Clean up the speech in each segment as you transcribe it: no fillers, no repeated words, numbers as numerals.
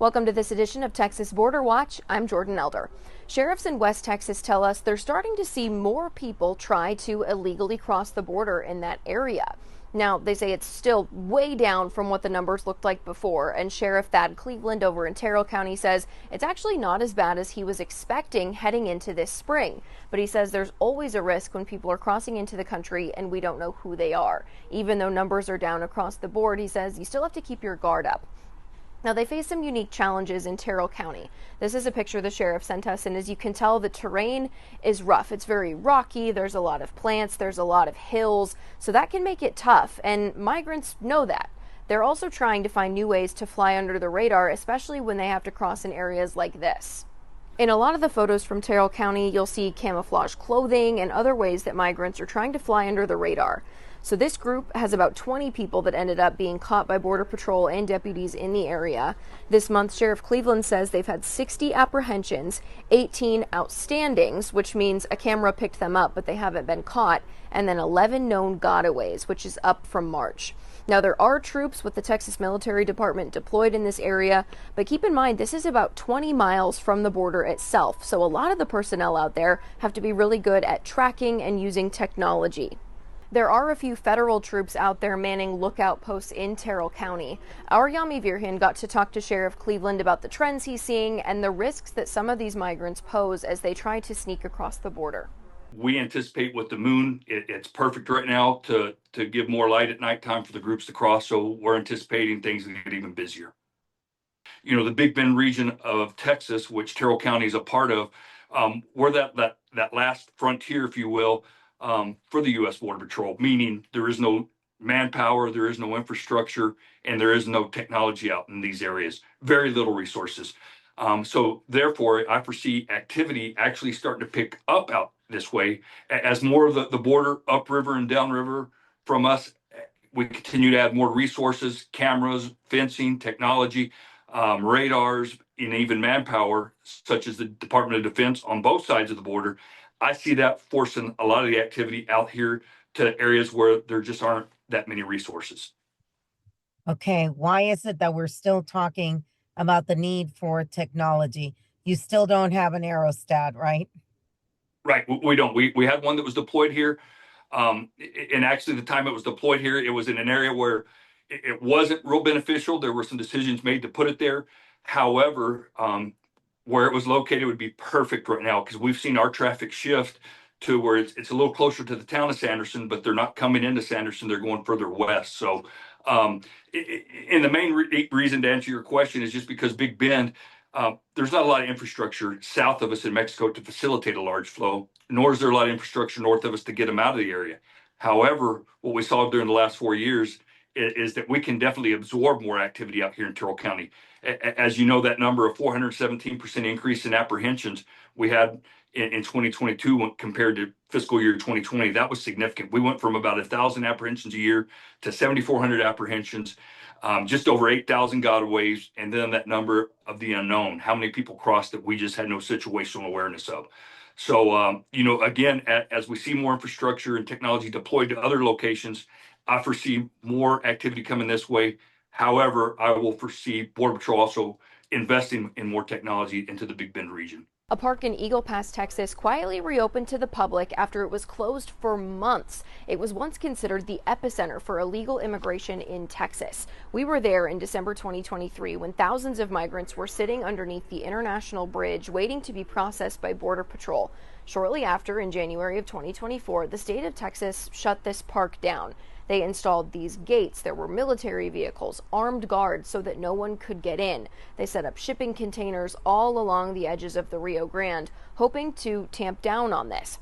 Welcome to this edition of Texas Border Watch. I'm Jordan Elder. Sheriffs in West Texas tell us they're starting to see more people try to illegally cross the border in that area. Now, they say it's still way down from what the numbers looked like before, and Sheriff Thad Cleveland over in Terrell County says it's actually not as bad as he was expecting heading into this spring. But he says there's always a risk when people are crossing into the country and we don't know who they are. Even though numbers are down across the board, he says you still have to keep your guard up. Now, they face some unique challenges in Terrell County. This is a picture the sheriff sent us, and as you can tell, the terrain is rough. It's very rocky. There's a lot of plants. There's a lot of hills, so that can make it tough, and migrants know that. They're also trying to find new ways to fly under the radar, especially when they have to cross in areas like this. In a lot of the photos from Terrell County, you'll see camouflage clothing and other ways that migrants are trying to fly under the radar. So this group has about 20 people that ended up being caught by Border Patrol and deputies in the area. This month, Sheriff Cleveland says they've had 60 apprehensions, 18 outstandings, which means a camera picked them up, but they haven't been caught, and then 11 known gotaways, which is up from March. Now, there are troops with the Texas Military Department deployed in this area, but keep in mind this is about 20 miles from the border itself, so a lot of the personnel out there have to be really good at tracking and using technology. There are a few federal troops out there manning lookout posts in Terrell County. Our Yami Virhin got to talk to Sheriff Cleveland about the trends he's seeing and the risks that some of these migrants pose as they try to sneak across the border. We anticipate with the moon, it's perfect right now to give more light at nighttime for the groups to cross. So we're anticipating things to get even busier. You know, the Big Bend region of Texas, which Terrell County is a part of, we're that last frontier, if you will, for the U.S. Border Patrol, meaning there is no manpower, there is no infrastructure, and there is no technology out in these areas. Very little resources. So therefore, I foresee activity actually starting to pick up out this way as more of the border upriver and downriver from us. We continue to add more resources, cameras, fencing, technology, radars, and even manpower, such as the Department of Defense on both sides of the border. I see that forcing a lot of the activity out here to areas where there just aren't that many resources. Okay, why is it that we're still talking about the need for technology? You still don't have an aerostat, right? Right, we don't. We had one that was deployed here. And actually, the time it was deployed here, it was in an area where it wasn't real beneficial. There were some decisions made to put it there. However, where it was located would be perfect right now because we've seen our traffic shift to where it's a little closer to the town of Sanderson, but they're not coming into Sanderson, they're going further west. So and the main reason to answer your question is just because Big Bend, there's not a lot of infrastructure south of us in Mexico to facilitate a large flow, nor is there a lot of infrastructure north of us to get them out of the area. However, what we saw during the last 4 years is that we can definitely absorb more activity out here in Terrell County. As you know, that number of 417% increase in apprehensions we had in 2022 when compared to fiscal year 2020, that was significant. We went from about 1,000 apprehensions a year to 7,400 apprehensions, just over 8,000 gotaways, and then that number of the unknown, how many people crossed that we just had no situational awareness of. So, you know, again, as we see more infrastructure and technology deployed to other locations, I foresee more activity coming this way. However, I will foresee Border Patrol also investing in more technology into the Big Bend region. A park in Eagle Pass, Texas, quietly reopened to the public after it was closed for months. It was once considered the epicenter for illegal immigration in Texas. We were there in December 2023 when thousands of migrants were sitting underneath the International Bridge waiting to be processed by Border Patrol. Shortly after, in January of 2024, the state of Texas shut this park down. They installed these gates. There were military vehicles, armed guards so that no one could get in. They set up shipping containers all along the edges of the Rio Grande, hoping to tamp down on this.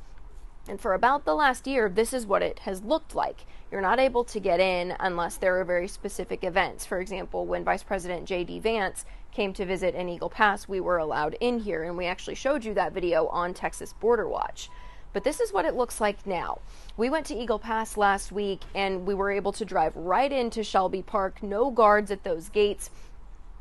And for about the last year, this is what it has looked like. You're not able to get in unless there are very specific events. For example, when Vice President J.D. Vance came to visit in Eagle Pass, we were allowed in here, and we actually showed you that video on Texas Border Watch. But this is what it looks like now. We went to Eagle Pass last week and we were able to drive right into Shelby Park, no guards at those gates.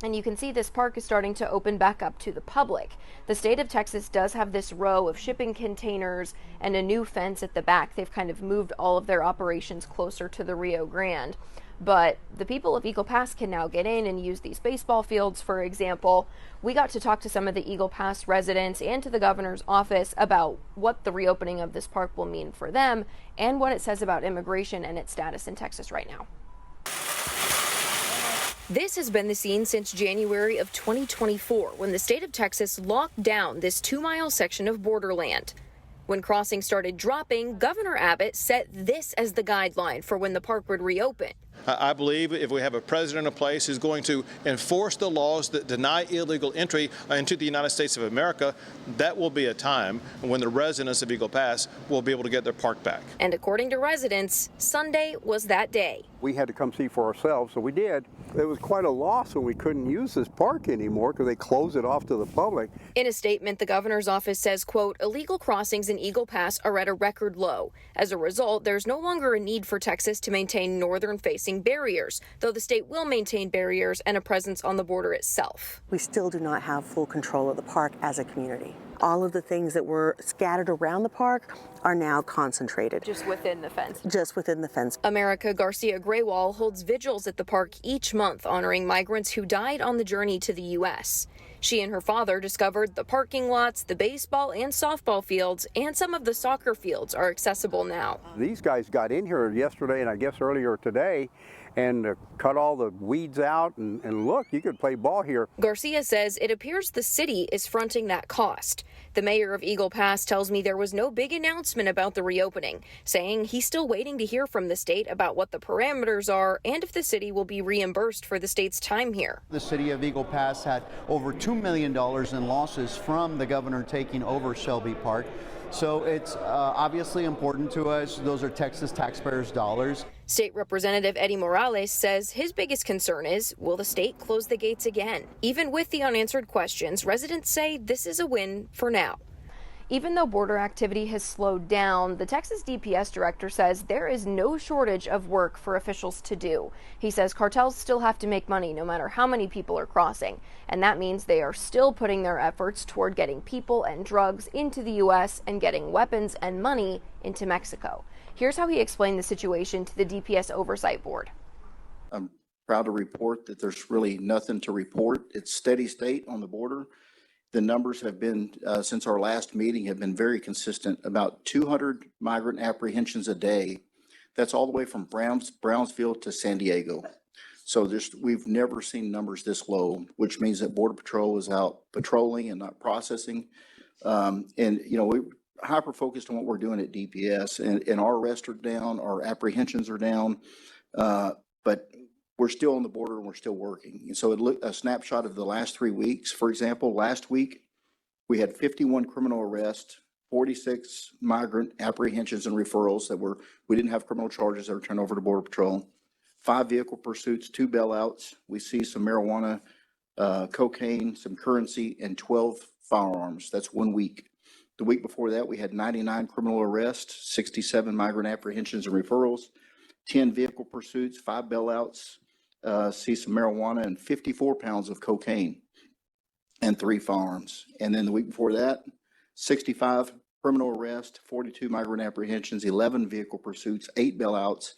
And you can see this park is starting to open back up to the public. The state of Texas does have this row of shipping containers and a new fence at the back. They've kind of moved all of their operations closer to the Rio Grande. But the people of Eagle Pass can now get in and use these baseball fields, for example. We got to talk to some of the Eagle Pass residents and to the governor's office about what the reopening of this park will mean for them and what it says about immigration and its status in Texas right now. This has been the scene since January of 2024, when the state of Texas locked down this 2-mile section of borderland. When crossings started dropping, Governor Abbott set this as the guideline for when the park would reopen. I believe if we have a president in place who's going to enforce the laws that deny illegal entry into the United States of America, that will be a time when the residents of Eagle Pass will be able to get their park back. And according to residents, Sunday was that day. We had to come see for ourselves, so we did. It was quite a loss when we couldn't use this park anymore because they closed it off to the public. In a statement, the governor's office says, quote, illegal crossings in Eagle Pass are at a record low. As a result, there's no longer a need for Texas to maintain northern-facing barriers, though the state will maintain barriers and a presence on the border itself. We still do not have full control of the park as a community. All of the things that were scattered around the park are now concentrated. Just within the fence. Just within the fence. America Garcia Graywall holds vigils at the park each month honoring migrants who died on the journey to the U.S. She and her father discovered the parking lots, the baseball and softball fields, and some of the soccer fields are accessible now. These guys got in here yesterday and I guess earlier today and cut all the weeds out and look, you could play ball here. Garcia says it appears the city is fronting that cost. The mayor of Eagle Pass tells me there was no big announcement about the reopening, saying he's still waiting to hear from the state about what the parameters are and if the city will be reimbursed for the state's time here. The city of Eagle Pass had over $2 million in losses from the governor taking over Shelby Park. So it's obviously important to us. Those are Texas taxpayers' dollars. State Representative Eddie Morales says his biggest concern is, will the state close the gates again? Even with the unanswered questions, residents say this is a win for now. Even though border activity has slowed down, the Texas DPS director says there is no shortage of work for officials to do. He says cartels still have to make money no matter how many people are crossing, and that means they are still putting their efforts toward getting people and drugs into the U.S. and getting weapons and money into Mexico. Here's how he explained the situation to the DPS Oversight Board. I'm proud to report that there's really nothing to report. It's steady state on the border. The numbers have been, since our last meeting, have been very consistent, about 200 migrant apprehensions a day. That's all the way from Brownsville to San Diego. So we've never seen numbers this low, which means that Border Patrol is out patrolling and not processing. And, you know, we're hyper-focused on what we're doing at DPS, and our arrests are down, our apprehensions are down, but we're still on the border and we're still working. And so a snapshot of the last 3 weeks, for example, last week, we had 51 criminal arrests, 46 migrant apprehensions and referrals we didn't have criminal charges that were turned over to Border Patrol, 5 vehicle pursuits, 2 bailouts. We see some marijuana, cocaine, some currency, and 12 firearms. That's 1 week. The week before that, we had 99 criminal arrests, 67 migrant apprehensions and referrals, 10 vehicle pursuits, 5 bailouts, see some marijuana, and 54 pounds of cocaine and 3 firearms. And then the week before that, 65 criminal arrests, 42 migrant apprehensions, 11 vehicle pursuits, 8 bailouts,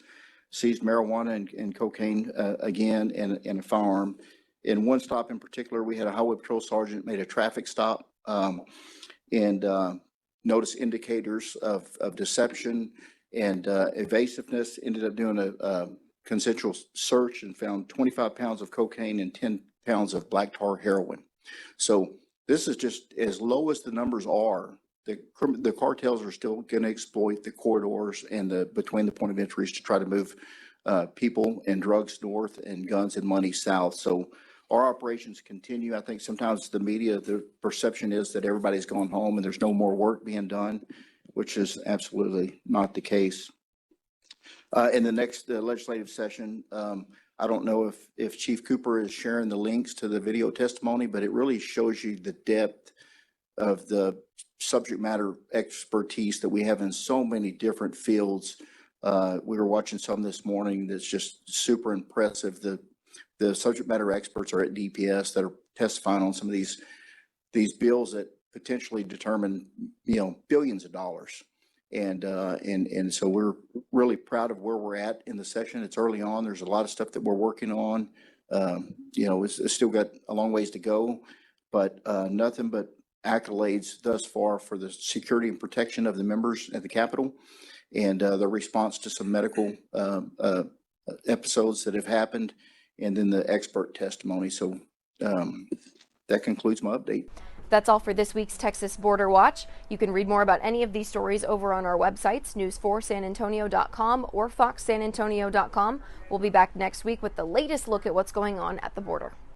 seized marijuana and cocaine again, and a firearm. In one stop in particular, we had a highway patrol sergeant made a traffic stop and noticed indicators of deception and evasiveness. Ended up doing a consensual search and found 25 pounds of cocaine and 10 pounds of black tar heroin. So this is just as low as the numbers are. The cartels are still going to exploit the corridors and between the point of entries to try to move people and drugs north and guns and money south. So our operations continue. I think sometimes the media, the perception is that everybody's gone home and there's no more work being done, which is absolutely not the case. In the next legislative session, I don't know if Chief Cooper is sharing the links to the video testimony, but it really shows you the depth of the subject matter expertise that we have in so many different fields. We were watching some this morning that's just super impressive. The subject matter experts are at DPS that are testifying on some of these bills that potentially determine, billions of dollars. And so we're really proud of where we're at in the session. It's early on. There's a lot of stuff that we're working on. It's still got a long ways to go, but nothing but accolades thus far for the security and protection of the members at the Capitol, and the response to some medical episodes that have happened, and then the expert testimony. So that concludes my update. That's all for this week's Texas Border Watch. You can read more about any of these stories over on our websites, news4sanantonio.com or foxsanantonio.com. We'll be back next week with the latest look at what's going on at the border.